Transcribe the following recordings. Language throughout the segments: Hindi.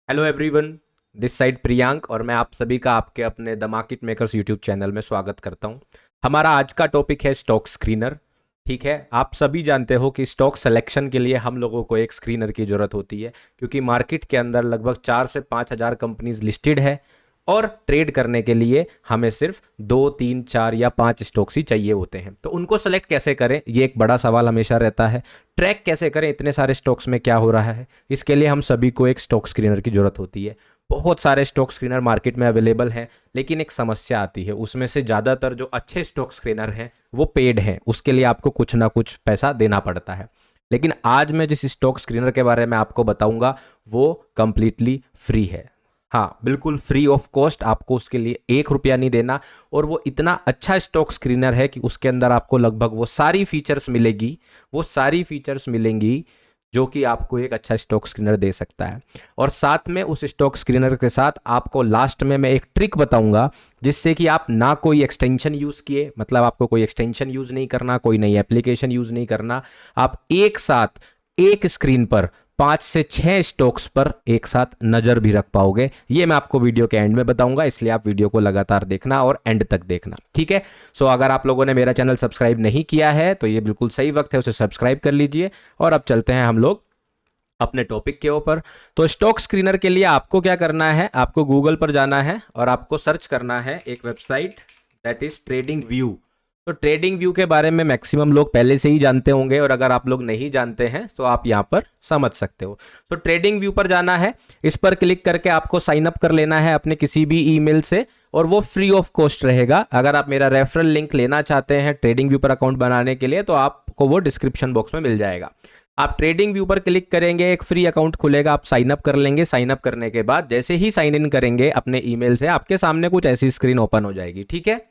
Hello everyone, this side Priyank और मैं आप सभी का आपके अपने the market makers YouTube channel में स्वागत करता हूं। हमारा आज का टॉपिक है स्टॉक स्क्रीनर। ठीक है, आप सभी जानते हो कि स्टॉक सिलेक्शन के लिए हम लोगों को एक स्क्रीनर की ज़रूरत होती है, क्योंकि मार्केट के अंदर लगभग 4 से 5 हज़ार कंपनीज लिस्टेड है और ट्रेड करने के लिए हमें सिर्फ 2 3 4 या 5 स्टॉक्स ही चाहिए होते हैं। तो उनको सेलेक्ट कैसे करें, ये एक बड़ा सवाल हमेशा रहता है। ट्रैक कैसे करें इतने सारे स्टॉक्स में क्या हो रहा है, इसके लिए हम सभी को एक स्टॉक स्क्रीनर की जरूरत होती है। बहुत सारे स्टॉक स्क्रीनर मार्केट में अवेलेबल हैं, लेकिन एक समस्या आती है, उसमें से ज़्यादातर जो अच्छे स्टॉक स्क्रीनर हैं वो पेड हैं, उसके लिए आपको कुछ ना कुछ पैसा देना पड़ता है। लेकिन आज मैं जिस स्टॉक स्क्रीनर के बारे में आपको बताऊंगा वो कंप्लीटली फ्री है। हाँ, बिल्कुल फ्री ऑफ कॉस्ट, आपको उसके लिए 1 रुपया नहीं देना। और वो इतना अच्छा स्टॉक स्क्रीनर है कि उसके अंदर आपको लगभग वो सारी फीचर्स मिलेंगी जो कि आपको एक अच्छा स्टॉक स्क्रीनर दे सकता है। और साथ में उस स्टॉक स्क्रीनर के साथ आपको लास्ट में मैं एक ट्रिक बताऊंगा, जिससे कि आप ना कोई एक्सटेंशन यूज़ किए, मतलब आपको कोई एक्सटेंशन यूज़ नहीं करना, कोई नई एप्लीकेशन यूज़ नहीं करना, आप एक साथ एक स्क्रीन पर 5 से 6 स्टॉक्स पर एक साथ नज़र भी रख पाओगे। ये मैं आपको वीडियो के एंड में बताऊंगा, इसलिए आप वीडियो को लगातार देखना और एंड तक देखना। ठीक है, सो अगर आप लोगों ने मेरा चैनल सब्सक्राइब नहीं किया है तो ये बिल्कुल सही वक्त है, उसे सब्सक्राइब कर लीजिए। और अब चलते हैं हम लोग अपने टॉपिक के ऊपर। तो स्टॉक स्क्रीनर के लिए आपको क्या करना है, आपको गूगल पर जाना है और आपको सर्च करना है एक website, that is trading view. तो ट्रेडिंग व्यू के बारे में मैक्सिमम लोग पहले से ही जानते होंगे, और अगर आप लोग नहीं जानते हैं तो आप यहाँ पर समझ सकते हो। तो ट्रेडिंग व्यू पर जाना है, इस पर क्लिक करके आपको साइन अप कर लेना है अपने किसी भी ईमेल से, और वो फ्री ऑफ कॉस्ट रहेगा। अगर आप मेरा रेफरल लिंक लेना चाहते हैं ट्रेडिंग व्यू पर अकाउंट बनाने के लिए तो आपको वो डिस्क्रिप्शन बॉक्स में मिल जाएगा। आप ट्रेडिंग व्यू पर क्लिक करेंगे, एक फ्री अकाउंट खुलेगा, आप साइन अप कर लेंगे। साइन अप करने के बाद जैसे ही साइन इन करेंगे अपने ईमेल से, आपके सामने कुछ ऐसी स्क्रीन ओपन हो जाएगी। ठीक है,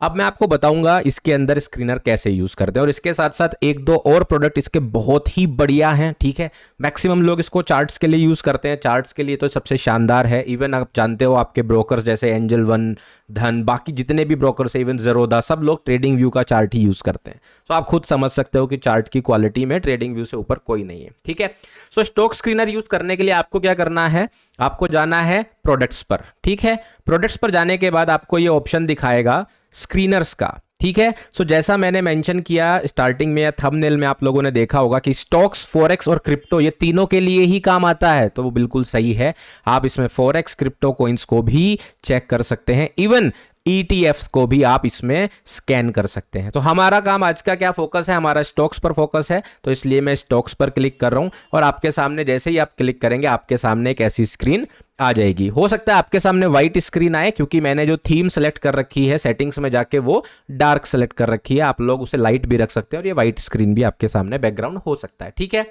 अब मैं आपको बताऊंगा इसके अंदर स्क्रीनर कैसे यूज करते हैं, और इसके साथ साथ एक दो और प्रोडक्ट इसके बहुत ही बढ़िया हैं। ठीक है, मैक्सिमम लोग इसको चार्ट्स के लिए यूज करते हैं, चार्ट्स के लिए तो सबसे शानदार है। इवन आप जानते हो आपके ब्रोकर्स जैसे एंजल वन, धन, बाकी जितने भी ब्रोकर्स है, इवन जेरोदा, सब लोग ट्रेडिंग व्यू का चार्ट ही यूज करते हैं। तो आप खुद समझ सकते हो कि चार्ट की क्वालिटी में ट्रेडिंग व्यू से ऊपर कोई नहीं है। ठीक है, सो स्टॉक स्क्रीनर यूज करने के लिए आपको क्या करना है, आपको जाना है प्रोडक्ट्स पर। ठीक है, प्रोडक्ट्स पर जाने के बाद आपको ये ऑप्शन दिखाएगा स्क्रीनर्स का। ठीक है, सो जैसा मैंने मेंशन किया स्टार्टिंग में या थंबनेल में, आप लोगों ने देखा होगा कि स्टॉक्स, फॉरेक्स और क्रिप्टो ये तीनों के लिए ही काम आता है, तो वो बिल्कुल सही है। आप इसमें फॉरेक्स, क्रिप्टो कॉइन्स को भी चेक कर सकते हैं, इवन ETFs को भी आप इसमें स्कैन कर सकते हैं। तो हमारा काम आज का क्या फोकस है, हमारा स्टॉक्स पर फोकस है, तो इसलिए मैं स्टॉक्स पर क्लिक कर रहा हूं। और आपके सामने जैसे ही आप क्लिक करेंगे आपके सामने एक ऐसी स्क्रीन आ जाएगी। हो सकता है आपके सामने व्हाइट स्क्रीन आए, क्योंकि मैंने जो थीम सेलेक्ट कर रखी है सेटिंग्स में जाके वो डार्क सेलेक्ट कर रखी है। आप लोग उसे लाइट भी रख सकते हैं और ये व्हाइट स्क्रीन भी आपके सामने बैकग्राउंड हो सकता है। ठीक है,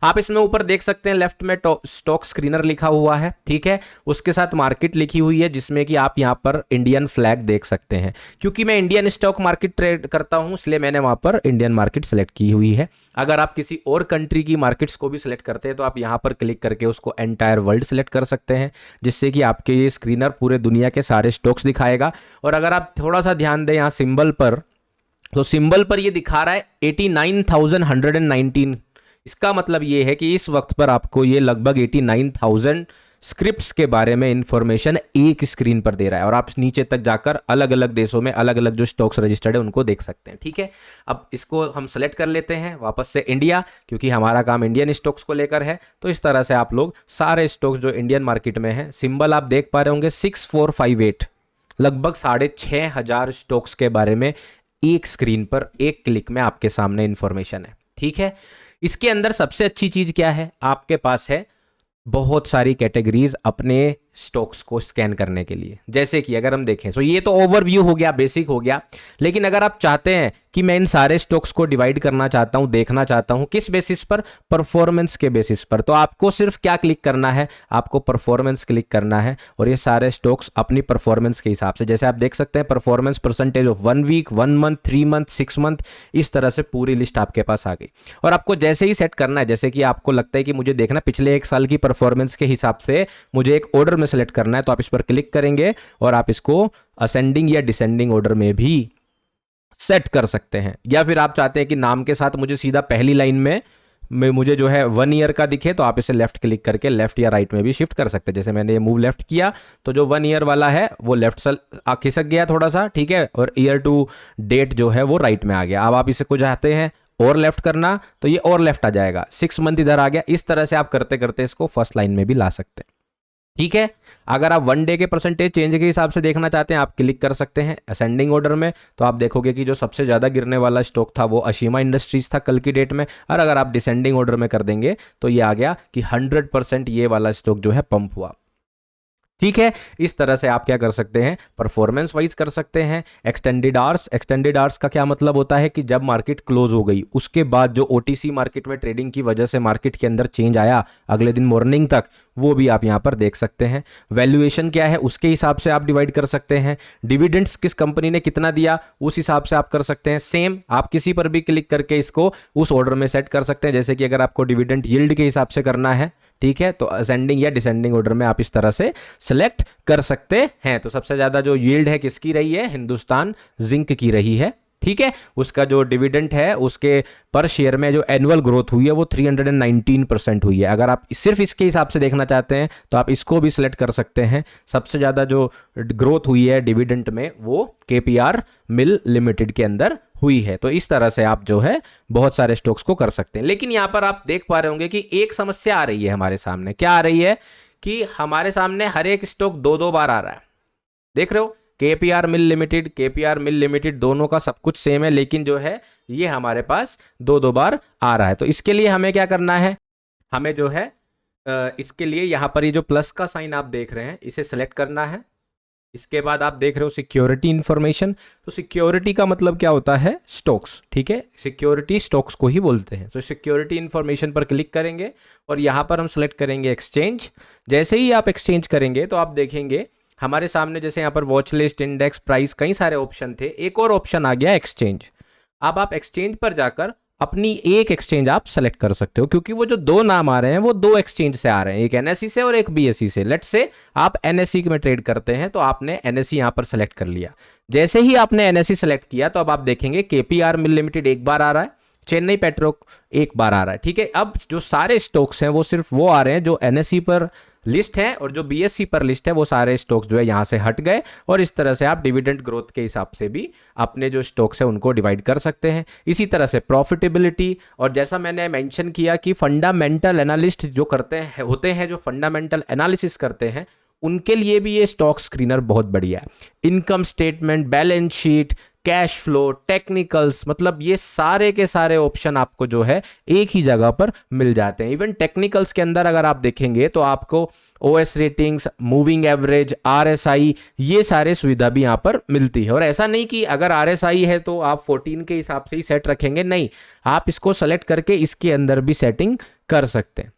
आप इसमें ऊपर देख सकते हैं लेफ्ट में स्टॉक स्क्रीनर लिखा हुआ है। ठीक है, उसके साथ मार्केट लिखी हुई है, जिसमें कि आप यहाँ पर इंडियन फ्लैग देख सकते हैं। क्योंकि मैं इंडियन स्टॉक मार्केट ट्रेड करता हूँ, इसलिए मैंने वहां पर इंडियन मार्केट सेलेक्ट की हुई है। अगर आप किसी और कंट्री की मार्केट्स को भी सिलेक्ट करते हैं तो आप यहाँ पर क्लिक करके उसको एंटायर वर्ल्ड सेलेक्ट कर सकते हैं, जिससे कि आपके ये स्क्रीनर पूरे दुनिया के सारे स्टॉक्स दिखाएगा। और अगर आप थोड़ा सा ध्यान दें यहाँ सिंबल पर, तो सिंबल पर ये दिखा रहा है 89,119। इसका मतलब ये है कि इस वक्त पर आपको ये लगभग 89,000 स्क्रिप्ट्स के बारे में इंफॉर्मेशन एक स्क्रीन पर दे रहा है, और आप नीचे तक जाकर अलग अलग देशों में अलग अलग जो स्टॉक्स रजिस्टर्ड है उनको देख सकते हैं। ठीक है, अब इसको हम सेलेक्ट कर लेते हैं वापस से इंडिया, क्योंकि हमारा काम इंडियन स्टॉक्स को लेकर है। तो इस तरह से आप लोग सारे स्टॉक्स जो इंडियन मार्केट में है, सिंबल आप देख पा रहे होंगे 6458, लगभग 6,500 स्टॉक्स के बारे में एक स्क्रीन पर एक क्लिक में आपके सामने इंफॉर्मेशन है। ठीक है, इसके अंदर सबसे अच्छी चीज क्या है, आपके पास है बहुत सारी कैटेगरीज अपने स्टॉक्स को स्कैन करने के लिए। जैसे कि अगर हम देखें तो ये तो ओवरव्यू हो गया, बेसिक हो गया, लेकिन अगर आप चाहते हैं कि मैं इन सारे स्टॉक्स को डिवाइड करना चाहता हूं, देखना चाहता हूं, किस बेसिस पर, परफॉर्मेंस के बेसिस पर, तो आपको सिर्फ क्या क्लिक करना है, आपको परफॉर्मेंस क्लिक करना है। और ये सारे स्टॉक्स अपनी परफॉर्मेंस के हिसाब से, जैसे आप देख सकते हैं performance percentage of 1 week, 1 month, 3 month, 6 month, इस तरह से पूरी लिस्ट आपके पास आ गई। और आपको जैसे ही सेट करना है, जैसे कि आपको लगता है कि मुझे देखना पिछले 1 साल की परफॉर्मेंस के हिसाब से मुझे एक ऑर्डर में सेलेक्ट करना है, तो आप इस पर क्लिक करेंगे और आप इसको असेंडिंग या डिसेंडिंग ऑर्डर में भी सेट कर सकते हैं। या फिर आप चाहते हैं कि नाम के साथ मुझे सीधा पहली लाइन में मुझे जो है 1 ईयर का दिखे तो आप इसे लेफ्ट क्लिक करके लेफ्ट या राइट में भी शिफ्ट कर सकते हैं। जैसे मैंने ये मूव लेफ्ट किया तो जो 1 ईयर वाला है वो लेफ्ट से खिसक गया थोड़ा सा, ठीक है, और ईयर टू डेट जो है वो राइट में आ गया। अब आप इसे को चाहते हैं और लेफ्ट करना तो ये और लेफ्ट आ जाएगा, 6 मंथ इधर आ गया। इस तरह से आप करते करते इसको फर्स्ट लाइन में भी ला सकते हैं, ठीक है। अगर आप 1 डे के परसेंटेज चेंज के हिसाब से देखना चाहते हैं आप क्लिक कर सकते हैं असेंडिंग ऑर्डर में, तो आप देखोगे कि जो सबसे ज़्यादा गिरने वाला स्टॉक था वो अशीमा इंडस्ट्रीज था कल की डेट में। और अगर आप डिसेंडिंग ऑर्डर में कर देंगे तो ये आ गया कि 100% ये वाला स्टॉक जो है पंप हुआ, ठीक है। इस तरह से आप क्या कर सकते हैं, परफॉर्मेंस वाइज कर सकते हैं। एक्सटेंडेड आवर्स का क्या मतलब होता है कि जब मार्केट क्लोज हो गई उसके बाद जो ओटीसी मार्केट में ट्रेडिंग की वजह से मार्केट के अंदर चेंज आया अगले दिन मॉर्निंग तक, वो भी आप यहां पर देख सकते हैं। वैल्यूएशन क्या है उसके हिसाब से आप डिवाइड कर सकते हैं। डिविडेंड्स किस कंपनी ने कितना दिया उस हिसाब से आप कर सकते हैं। सेम आप किसी पर भी क्लिक करके इसको उस ऑर्डर में सेट कर सकते हैं। जैसे कि अगर आपको डिविडेंड यील्ड के हिसाब से करना है, ठीक है, तो असेंडिंग या डिसेंडिंग ऑर्डर में आप इस तरह से सिलेक्ट कर सकते हैं। तो सबसे ज्यादा जो यील्ड है किसकी रही है, हिंदुस्तान जिंक की रही है, ठीक है। उसका जो डिविडेंड है उसके पर शेयर में जो एनुअल ग्रोथ हुई है वो 319% हुई है। अगर आप सिर्फ इसके हिसाब से देखना चाहते हैं तो आप इसको भी सिलेक्ट कर सकते हैं। सबसे ज्यादा जो ग्रोथ हुई है डिविडेंड में वो केपीआर मिल लिमिटेड के अंदर हुई है। तो इस तरह से आप जो है बहुत सारे स्टॉक्स को कर सकते हैं। लेकिन यहां पर आप देख पा रहे होंगे कि एक समस्या आ रही है हमारे सामने। क्या आ रही है कि हमारे सामने हर एक स्टॉक 2-2 बार आ रहा है। देख रहे हो, केपीआर मिल लिमिटेड दोनों का सब कुछ सेम है, लेकिन जो है ये हमारे पास 2-2 बार आ रहा है। तो इसके लिए हमें क्या करना है, हमें जो है इसके लिए यहां पर ये जो प्लस का साइन आप देख रहे हैं इसे सेलेक्ट करना है। इसके बाद आप देख रहे हो सिक्योरिटी इंफॉर्मेशन, तो सिक्योरिटी का मतलब क्या होता है, स्टॉक्स, ठीक है। सिक्योरिटी स्टॉक्स को ही बोलते हैं। तो सिक्योरिटी इंफॉर्मेशन पर क्लिक करेंगे और यहां पर हम सेलेक्ट करेंगे एक्सचेंज। जैसे ही आप एक्सचेंज करेंगे तो आप देखेंगे हमारे सामने जैसे यहाँ पर वॉच लिस्ट, इंडेक्स, प्राइस, कई सारे ऑप्शन थे, एक और ऑप्शन आ गया एक्सचेंज। अब आप एक्सचेंज पर जाकर अपनी एक एक्सचेंज आप सेलेक्ट कर सकते हो, क्योंकि वो जो 2 नाम आ रहे हैं वो 2 एक्सचेंज से आ रहे हैं, एक एनएसई से और एक बीएसई से। लेट्स से आप एनएसई में ट्रेड करते हैं तो आपने एनएसई यहां पर सेलेक्ट कर लिया। जैसे ही आपने एनएसई सेलेक्ट किया तो अब आप देखेंगे केपीआर मिल लिमिटेड एक बार आ रहा है, चेन्नई पेट्रो एक बार आ रहा है, ठीक है। अब जो सारे स्टॉक्स हैं वो सिर्फ वो आ रहे हैं जो एनएसई पर लिस्ट है और जो बीएसई पर लिस्ट है वो सारे स्टॉक्स जो है यहां से हट गए। और इस तरह से आप डिविडेंड ग्रोथ के हिसाब से भी अपने जो स्टॉक्स है उनको डिवाइड कर सकते हैं। इसी तरह से प्रॉफिटेबिलिटी, और जैसा मैंने मेंशन किया कि फंडामेंटल एनालिस्ट जो करते हैं होते हैं, जो फंडामेंटल एनालिसिस करते हैं, उनके लिए भी ये स्टॉक स्क्रीनर बहुत बढ़िया है। Income statement, balance sheet, cash flow, technicals, मतलब ये सारे के सारे ऑप्शन आपको जो है एक ही जगह पर मिल जाते हैं। इवन टेक्निकल्स के अंदर अगर आप देखेंगे तो आपको OS ratings, moving average, RSI, ये सारे सुविधा भी यहां पर मिलती है। और ऐसा नहीं कि अगर आरएसआई है तो आप 14 के हिसाब से ही सेट रखेंगे, नहीं, आप इसको सेलेक्ट करके इसके अंदर भी सेटिंग कर सकते हैं,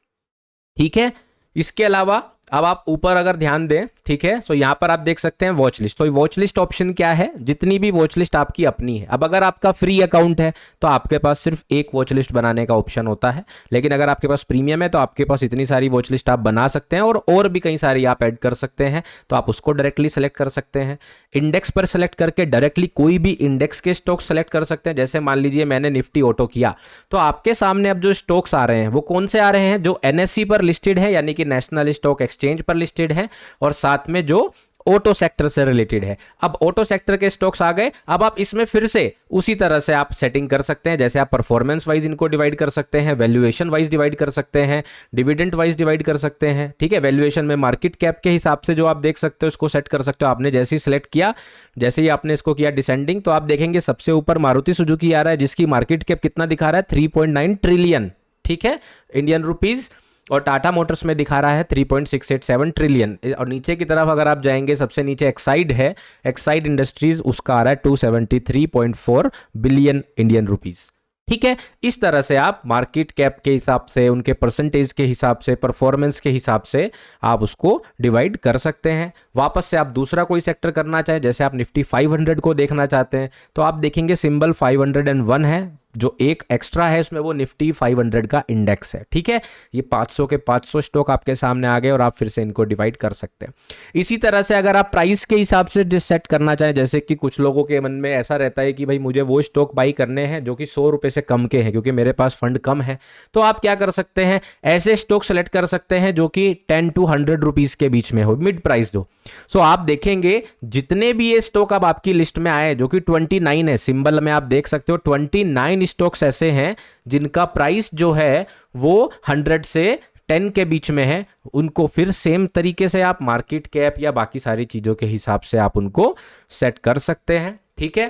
ठीक है। इसके अलावा अब आप ऊपर अगर ध्यान दें, ठीक है, तो यहां पर आप देख सकते हैं वॉच लिस्ट। तो वॉच लिस्ट ऑप्शन क्या है, जितनी भी वॉच लिस्ट आपकी अपनी है। अब अगर आपका फ्री अकाउंट है तो आपके पास सिर्फ एक वॉच लिस्ट बनाने का ऑप्शन होता है, लेकिन अगर आपके पास प्रीमियम है तो आपके पास इतनी सारी वॉच लिस्ट आप बना सकते हैं और भी कई सारी आप ऐड कर सकते हैं। तो आप उसको डायरेक्टली सेलेक्ट कर सकते हैं। इंडेक्स पर सेलेक्ट करके डायरेक्टली कोई भी इंडेक्स के स्टॉक सेलेक्ट कर सकते हैं। जैसे मान लीजिए मैंने निफ्टी ऑटो किया तो आपके सामने अब जो स्टॉक्स आ रहे हैं वो कौन से आ रहे हैं, जो एनएसई पर लिस्टेड है यानी कि नेशनल स्टॉक एक्सचेंज पर लिस्टेड है, और साथ में जो ऑटो सेक्टर से रिलेटेड है। अब ऑटो सेक्टर के स्टॉक्स आ गए। अब आप इसमें फिर से उसी तरह से आप सेटिंग कर सकते हैं। जैसे आप परफॉर्मेंस वाइज इनको डिवाइड कर सकते हैं, वैल्यूएशन वाइज डिवाइड कर सकते हैं, डिविडेंड वाइज डिवाइड कर सकते हैं, ठीक है। वैल्यूएशन में मार्केट कैप के हिसाब से जो आप देख सकते हो इसको सेट कर सकते हो। आपने जैसे ही सिलेक्ट किया, जैसे ही आपने इसको किया डिसेंडिंग, तो आप देखेंगे सबसे ऊपर मारुति सुजुकी आ रहा है जिसकी मार्केट कैप कितना दिखा रहा है, 3.9 ट्रिलियन, ठीक है, इंडियन रुपीज। और टाटा मोटर्स में दिखा रहा है 3.687 ट्रिलियन। और नीचे की तरफ अगर आप जाएंगे, सबसे नीचे एक्साइड है, एक्साइड इंडस्ट्रीज, उसका आ रहा है 273.4 बिलियन इंडियन रुपीज, ठीक है। इस तरह से आप मार्केट कैप के हिसाब से, उनके परसेंटेज के हिसाब से, परफॉर्मेंस के हिसाब से आप उसको डिवाइड कर सकते हैं। वापस से आप दूसरा कोई सेक्टर करना चाहें, जैसे आप निफ्टी 500 को देखना चाहते हैं तो आप देखेंगे सिंबल 501 है, जो एक एक्स्ट्रा है उसमें वो निफ्टी 500 का इंडेक्स है। ठीक है, ये 500 के 500 स्टॉक आपके सामने आ गए और आप फिर से इनको डिवाइड कर सकते हैं। इसी तरह से अगर आप प्राइस के हिसाब से सेट करना चाहें, जैसे कि कुछ लोगों के मन में ऐसा रहता है कि भाई मुझे वो स्टॉक बाई करने हैं जो कि 100 रुपए से कम के हैं क्योंकि मेरे पास फंड कम है, तो आप क्या कर सकते हैं, ऐसे स्टॉक सेलेक्ट कर सकते हैं जो कि 10 to 100 रुपीज के बीच में हो, मिड प्राइस हो। सो आप देखेंगे जितने भी ये स्टॉक अब आपकी लिस्ट में आए जो कि 29 है, सिंबल में आप देख सकते हो 29 स्टॉक्स ऐसे हैं जिनका प्राइस जो है वो 100 से 10 के बीच में है। उनको फिर सेम तरीके से आप मार्केट कैप या बाकी सारी चीजों के हिसाब से आप उनको सेट कर सकते हैं। ठीक है,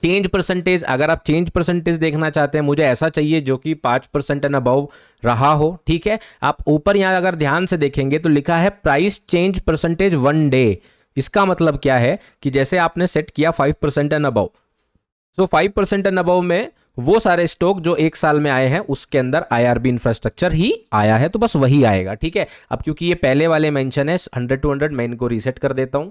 चेंज परसेंटेज, अगर आप चेंज परसेंटेज देखना चाहते हैं, मुझे ऐसा चाहिए जो कि 5% एंड अबव रहा हो। ठीक है, आप ऊपर यहां अगर ध्यान से देखेंगे तो लिखा है प्राइस चेंज परसेंटेज 1 डे। इसका मतलब क्या है कि जैसे आपने सेट किया 5% एंड अबव, तो 5% एंड अबव में वो सारे स्टॉक जो एक साल में आए हैं उसके अंदर आईआरबी इंफ्रास्ट्रक्चर ही आया है, तो बस वही आएगा। ठीक है, अब क्योंकि ये पहले वाले मेंशन है 100 to 100, मैं इनको रीसेट कर देता हूं।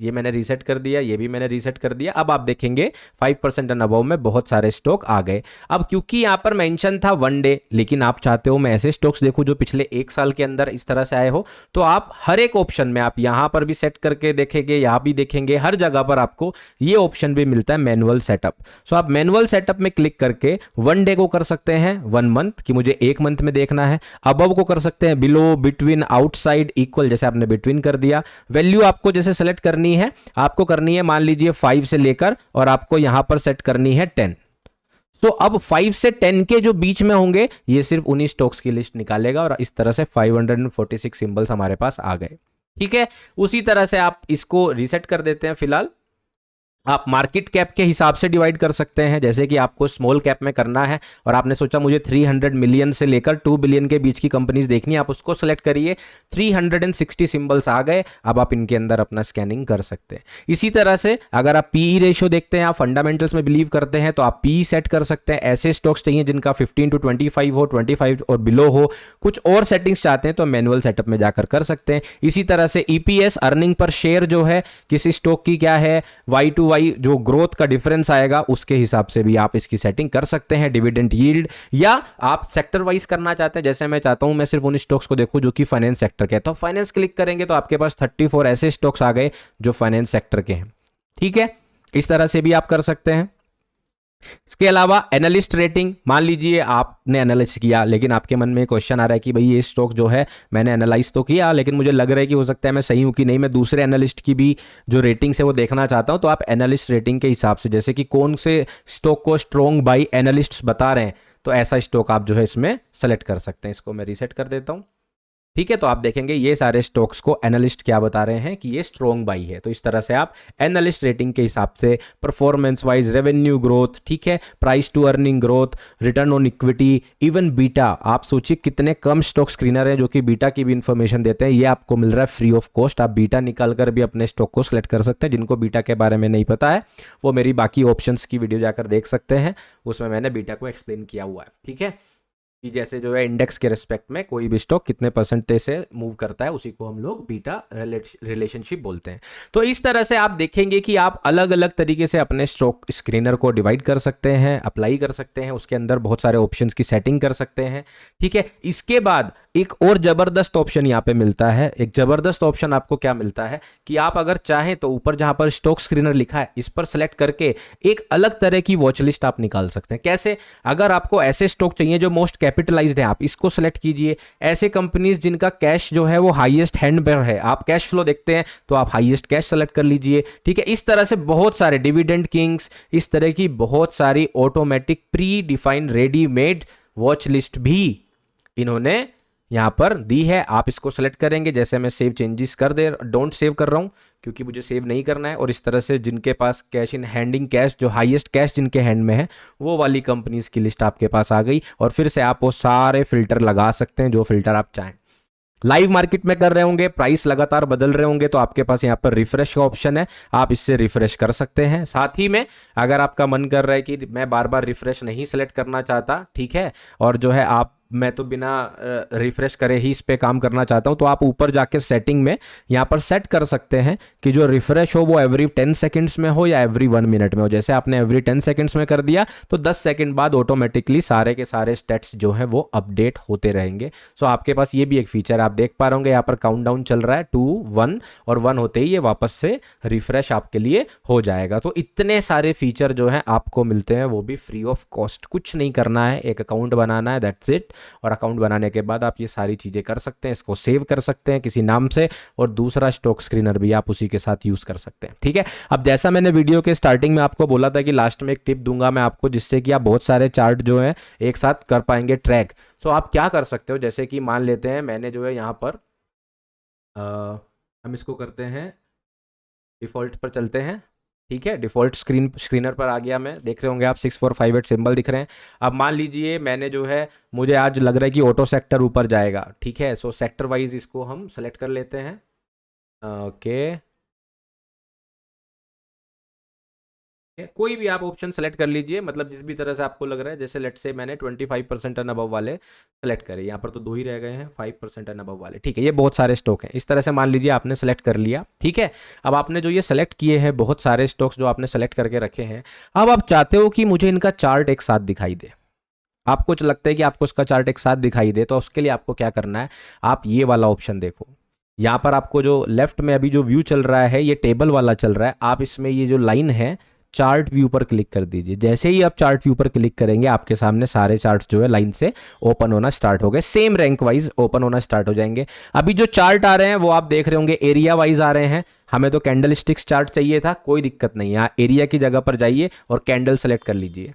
ये मैंने रीसेट कर दिया, ये भी मैंने रीसेट कर दिया। अब आप देखेंगे 5% एंड अबव में बहुत सारे स्टॉक आ गए। अब क्योंकि यहां पर मेंशन था 1 डे, लेकिन आप चाहते हो मैं ऐसे स्टॉक्स देखूं जो पिछले एक साल के अंदर इस तरह से आए हो, तो आप हर एक ऑप्शन में आप यहां पर भी सेट करके देखेंगे, यहां भी देखेंगे, हर जगह पर आपको ये ऑप्शन भी मिलता है मैनुअल सेटअप। सो आप मैनुअल सेटअप में क्लिक करके 1 डे को कर सकते हैं 1 मंथ कि मुझे 1 मंथ में देखना है, अबव को कर सकते हैं बिलो, बिटवीन, आउटसाइड, इक्वल, जैसे आपने बिटवीन कर दिया। वैल्यू आपको जैसे सेलेक्ट करनी है, आपको करनी है मान लीजिए 5 से लेकर, और आपको यहां पर सेट करनी है 10। तो अब 5 से 10 के जो बीच में होंगे ये सिर्फ उन्हीं स्टॉक्स की लिस्ट निकालेगा, और इस तरह से 546 सिंबल्स हमारे पास आ गए। ठीक है, उसी तरह से आप इसको रीसेट कर देते हैं। फिलहाल आप मार्केट कैप के हिसाब से डिवाइड कर सकते हैं, जैसे कि आपको स्मॉल कैप में करना है और आपने सोचा मुझे 300 मिलियन से लेकर 2 बिलियन के बीच की कंपनीज देखनी है, आप उसको सेलेक्ट करिए। 360 सिंबल्स आ गए, अब आप इनके अंदर अपना स्कैनिंग कर सकते हैं। इसी तरह से अगर आप पीई रेशियो देखते हैं, आप फंडामेंटल्स में बिलीव करते हैं, तो आप पीई सेट कर सकते हैं। ऐसे स्टॉक्स चाहिए जिनका 15 to 25 हो, 25 और बिलो हो। कुछ और सेटिंग्स चाहते हैं तो मैनुअल सेटअप में जाकर कर सकते हैं। इसी तरह से ईपीएस, अर्निंग पर शेयर जो है किसी स्टॉक की क्या है, Y2Y जो ग्रोथ का डिफरेंस आएगा उसके हिसाब से भी आप इसकी सेटिंग कर सकते हैं। डिविडेंड यील्ड, या आप सेक्टर वाइज करना चाहते हैं, जैसे मैं चाहता हूं मैं सिर्फ उन स्टॉक्स को देखूं जो कि फाइनेंस सेक्टर के हैं, तो फाइनेंस क्लिक करेंगे तो आपके पास 34 ऐसे स्टॉक्स आ गए जो फाइनेंस सेक्टर के हैं। ठीक है, इस तरह से भी आप कर सकते हैं। इसके अलावा एनालिस्ट रेटिंग, मान लीजिए आपने एनालिस्ट किया लेकिन आपके मन में क्वेश्चन आ रहा है कि भाई ये स्टॉक जो है मैंने एनालाइज तो किया लेकिन मुझे लग रहा है कि हो सकता है मैं सही हूं कि नहीं, मैं दूसरे एनालिस्ट की भी जो रेटिंग्स है वो देखना चाहता हूं, तो आप एनालिस्ट रेटिंग के हिसाब से, जैसे कि कौन से स्टॉक को स्ट्रॉन्ग बाई एनालिस्ट्स बता रहे हैं, तो ऐसा स्टॉक आप जो है इसमें सेलेक्ट कर सकते हैं। इसको मैं रीसेट कर देता हूं। ठीक है, तो आप देखेंगे ये सारे स्टॉक्स को एनालिस्ट क्या बता रहे हैं कि ये स्ट्रॉन्ग बाई है। तो इस तरह से आप एनालिस्ट रेटिंग के हिसाब से परफॉर्मेंस वाइज, रेवेन्यू ग्रोथ, ठीक है, price to earning growth, return on equity, even beta, आप सोचिए कितने कम स्टॉक स्क्रीनर हैं जो कि बीटा की भी इंफॉर्मेशन देते हैं। ये आपको मिल रहा है फ्री ऑफ कॉस्ट। आप बीटा निकाल कर भी अपने स्टॉक को सिलेक्ट कर सकते हैं। जिनको बीटा के बारे में नहीं पता है वो मेरी बाकी ऑप्शंस की वीडियो जाकर देख सकते हैं, उसमें मैंने बीटा को एक्सप्लेन किया हुआ है। ठीक है, कि जैसे जो है इंडेक्स के रिस्पेक्ट में कोई भी स्टॉक कितने परसेंटेज से मूव करता है उसी को हम लोग बीटा रिलेशनशिप बोलते हैं। तो इस तरह से आप देखेंगे कि आप अलग अलग तरीके से अपने स्टॉक स्क्रीनर को डिवाइड कर सकते हैं, अप्लाई कर सकते हैं, उसके अंदर बहुत सारे ऑप्शंस की सेटिंग कर सकते हैं। ठीक है, इसके बाद एक और जबरदस्त ऑप्शन यहाँ पे मिलता है। एक जबरदस्त ऑप्शन आपको क्या मिलता है कि आप अगर चाहें तो ऊपर जहां पर स्टॉक स्क्रीनर लिखा है इस पर सेलेक्ट करके एक अलग तरह की वॉच लिस्ट आप निकाल सकते हैं। कैसे? अगर आपको ऐसे स्टॉक चाहिए जो मोस्ट कैपिटलाइज्ड है, आप इसको सेलेक्ट कीजिए। ऐसे कंपनीज जिनका कैश जो है वो हाईएस्ट हैंड पर है, आप कैश फ्लो देखते हैं तो आप हाईएस्ट कैश सेलेक्ट कर लीजिए। ठीक है, इस तरह से बहुत सारे डिविडेंड किंग्स, इस तरह की बहुत सारी automatic pre defined readymade watch list भी इन्होंने यहां पर दी है। आप इसको सेलेक्ट करेंगे, जैसे मैं सेव चेंजेस कर दे, डोंट सेव कर रहा हूं क्योंकि मुझे सेव नहीं करना है। और इस तरह से जिनके पास कैश इन हैंडिंग कैश, जो हाईएस्ट कैश जिनके हैंड में है, वो वाली कंपनीज की लिस्ट आपके पास आ गई। और फिर से आप वो सारे फिल्टर लगा सकते हैं जो फिल्टर आप चाहें। लाइव मार्केट में कर रहे होंगे, प्राइस लगातार बदल रहे होंगे, तो आपके पास यहाँ पर रिफ्रेश का ऑप्शन है, आप इससे रिफ्रेश कर सकते हैं। साथ ही में अगर आपका मन कर रहा है कि मैं बार बार रिफ्रेश नहीं सेलेक्ट करना चाहता, ठीक है, और जो है आप मैं तो बिना रिफ्रेश करे ही इस पे काम करना चाहता हूं, तो आप ऊपर जाके सेटिंग में यहाँ पर सेट कर सकते हैं कि जो रिफ्रेश हो वो एवरी 10 सेकंड्स में हो या एवरी 1 मिनट में हो। जैसे आपने एवरी 10 सेकंड्स में कर दिया तो 10 सेकंड बाद ऑटोमेटिकली सारे के सारे स्टेट्स जो है वो अपडेट होते रहेंगे। सो आपके पास ये भी एक फीचर आप देख पा रहे होंगे, यहाँ पर काउंटडाउन चल रहा है 2 1 और 1 होते ही ये वापस से रिफ्रेश आपके लिए हो जाएगा। तो इतने सारे फीचर जो है आपको मिलते हैं, वो भी फ्री ऑफ कॉस्ट। कुछ नहीं करना है, एक अकाउंट बनाना है, दैट्स इट। और अकाउंट बनाने के बाद आप ये सारी चीज़ें कर सकते हैं, इसको सेव कर सकते हैं किसी नाम से, और दूसरा स्टॉक स्क्रीनर भी आप उसी के साथ यूज़ कर सकते हैं। ठीक है, अब जैसा मैंने वीडियो के स्टार्टिंग में आपको बोला था कि लास्ट में एक टिप दूंगा मैं आपको, जिससे कि आप बहुत सारे चार्ट जो है एक साथ कर पाएंगे ट्रैक। सो आप क्या कर सकते हो, जैसे कि मान लेते हैं मैंने जो है यहाँ पर हम इसको करते हैं, डिफ़ॉल्ट पर चलते हैं। ठीक है, डिफ़ॉल्ट स्क्रीनर पर आ गया मैं, देख रहे होंगे आप 6458 सिंबल दिख रहे हैं। अब मान लीजिए मैंने जो है, मुझे आज लग रहा है कि ऑटो सेक्टर ऊपर जाएगा। ठीक है, सो सेक्टर वाइज इसको हम सेलेक्ट कर लेते हैं। ओके, कोई भी आप ऑप्शन सेलेक्ट कर लीजिए, मतलब जिस भी तरह से आपको लग रहा है। जैसे लेट से मैंने 25% एंड अबव वाले सेलेक्ट करे, यहाँ पर तो 2 ही रह गए हैं, 5% एंड अबव वाले। ठीक है, ये बहुत सारे स्टॉक हैं। इस तरह से मान लीजिए आपने सेलेक्ट कर लिया। ठीक है, अब आपने जो ये सेलेक्ट किए हैं बहुत सारे स्टॉक्स जो आपने सेलेक्ट करके रखे हैं, अब आप चाहते हो कि मुझे इनका चार्ट एक साथ दिखाई दे। आपको लगता है कि आपको इसका चार्ट एक साथ दिखाई दे, तो उसके लिए आपको क्या करना है, आप ये वाला ऑप्शन देखो। यहाँ पर आपको जो लेफ्ट में अभी जो व्यू चल रहा है ये टेबल वाला चल रहा है, आप इसमें ये जो लाइन है चार्ट व्यू पर क्लिक कर दीजिए। जैसे ही आप चार्ट व्यू पर क्लिक करेंगे आपके सामने सारे चार्ट्स जो है लाइन से ओपन होना स्टार्ट हो गए, सेम रैंक वाइज ओपन होना स्टार्ट हो जाएंगे। अभी जो चार्ट आ रहे हैं वो आप देख रहे होंगे एरिया वाइज आ रहे हैं। हमें तो कैंडल स्टिक्स चार्ट चाहिए था, कोई दिक्कत नहीं है, यहाँ एरिया की जगह पर जाइए और कैंडल सेलेक्ट कर लीजिए।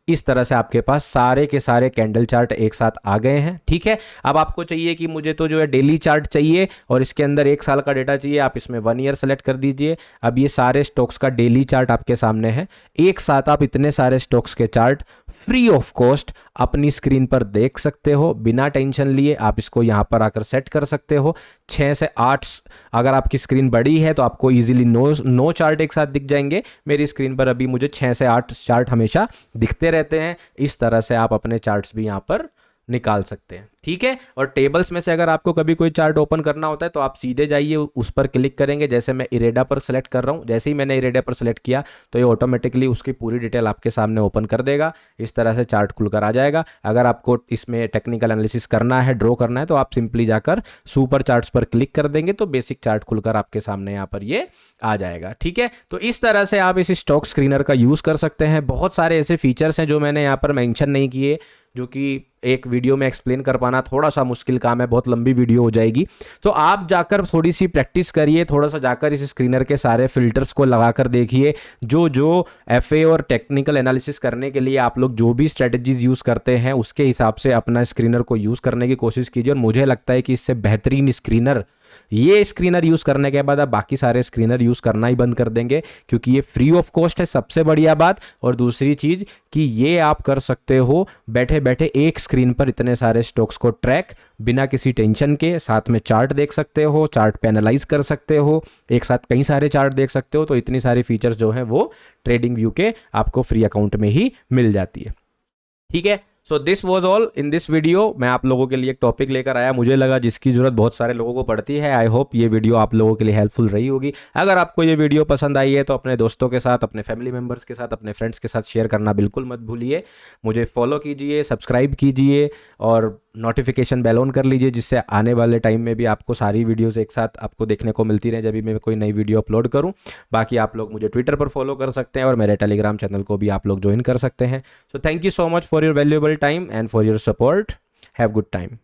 इस तरह से आपके पास सारे के सारे कैंडल चार्ट एक साथ आ गए हैं। ठीक है, अब आपको चाहिए कि मुझे तो जो है डेली चार्ट चाहिए और इसके अंदर 1 साल का डेटा चाहिए, आप इसमें 1 ईयर सेलेक्ट कर दीजिए। अब ये सारे स्टॉक्स का डेली चार्ट आपके सामने है। एक साथ आप इतने सारे स्टॉक्स के चार्ट फ्री ऑफ कॉस्ट अपनी स्क्रीन पर देख सकते हो, बिना टेंशन लिए। आप इसको यहाँ पर आकर सेट कर सकते हो 6 से 8। अगर आपकी स्क्रीन बड़ी है तो आपको इजीली 9 चार्ट एक साथ दिख जाएंगे। मेरी स्क्रीन पर अभी मुझे 6 से 8 चार्ट हमेशा दिखते रहते हैं। इस तरह से आप अपने चार्ट्स भी यहाँ पर निकाल सकते हैं। ठीक है, और टेबल्स में से अगर आपको कभी कोई चार्ट ओपन करना होता है तो आप सीधे जाइए, उस पर क्लिक करेंगे। जैसे मैं इरेडा पर सेलेक्ट कर रहा हूँ, जैसे ही मैंने इरेडा पर सेलेक्ट किया तो ये ऑटोमेटिकली उसकी पूरी डिटेल आपके सामने ओपन कर देगा। इस तरह से चार्ट खुलकर आ जाएगा। अगर आपको इसमें टेक्निकल एनालिसिस करना है, ड्रॉ करना है, तो आप सिंपली जाकर सुपर चार्ट्स पर क्लिक कर देंगे तो बेसिक चार्ट खुलकर आपके सामने यहाँ पर ये आ जाएगा। ठीक है, तो इस तरह से आप इस स्टॉक स्क्रीनर का यूज़ कर सकते हैं। बहुत सारे ऐसे फीचर्स हैं जो मैंने यहाँ पर मेंशन नहीं किए, जो कि एक वीडियो में एक्सप्लेन कर पाना थोड़ा सा मुश्किल काम है, बहुत लंबी वीडियो हो जाएगी। तो आप जाकर थोड़ी सी प्रैक्टिस करिए, थोड़ा सा जाकर इस स्क्रीनर के सारे फिल्टर्स को लगाकर देखिए। जो एफए और टेक्निकल एनालिसिस करने के लिए आप लोग जो भी स्ट्रेटजीज यूज़ करते हैं उसके हिसाब से अपना स्क्रीनर को यूज़ करने की कोशिश कीजिए। और मुझे लगता है कि इससे बेहतरीन स्क्रीनर, ये स्क्रीनर यूज़ करने के बाद आप बाकी सारे स्क्रीनर यूज़ करना ही बंद कर देंगे, क्योंकि ये फ्री ऑफ कॉस्ट है, सबसे बढ़िया बात। और दूसरी चीज़ कि ये आप कर सकते हो बैठे बैठे एक स्क्रीन पर इतने सारे स्टॉक्स को ट्रैक बिना किसी टेंशन के। साथ में चार्ट देख सकते हो, चार्ट पे एनालाइज कर सकते हो, एक साथ कई सारे चार्ट देख सकते हो। तो इतनी सारी फीचर्स जो हैं वो ट्रेडिंग व्यू के आपको फ्री अकाउंट में ही मिल जाती है। ठीक है, so this was all in this video. मैं आप लोगों के लिए एक टॉपिक लेकर आया, मुझे लगा जिसकी ज़रूरत बहुत सारे लोगों को पड़ती है। आई होप ये वीडियो आप लोगों के लिए हेल्पफुल रही होगी। अगर आपको ये वीडियो पसंद आई है तो अपने दोस्तों के साथ, अपने फैमिली मेम्बर्स के साथ, अपने फ्रेंड्स के साथ शेयर करना बिल्कुल मत भूलिए। मुझे फॉलो कीजिए, सब्सक्राइब कीजिए और नोटिफिकेशन बेल ऑन कर लीजिए, जिससे आने वाले टाइम में भी आपको सारी वीडियोस एक साथ आपको देखने को मिलती रहे जब भी मैं कोई नई वीडियो अपलोड करूं। बाकी आप लोग मुझे ट्विटर पर फॉलो कर सकते हैं और मेरे टेलीग्राम चैनल को भी आप लोग ज्वाइन कर सकते हैं। So thank you so much for your valuable time and for your support. Have good time.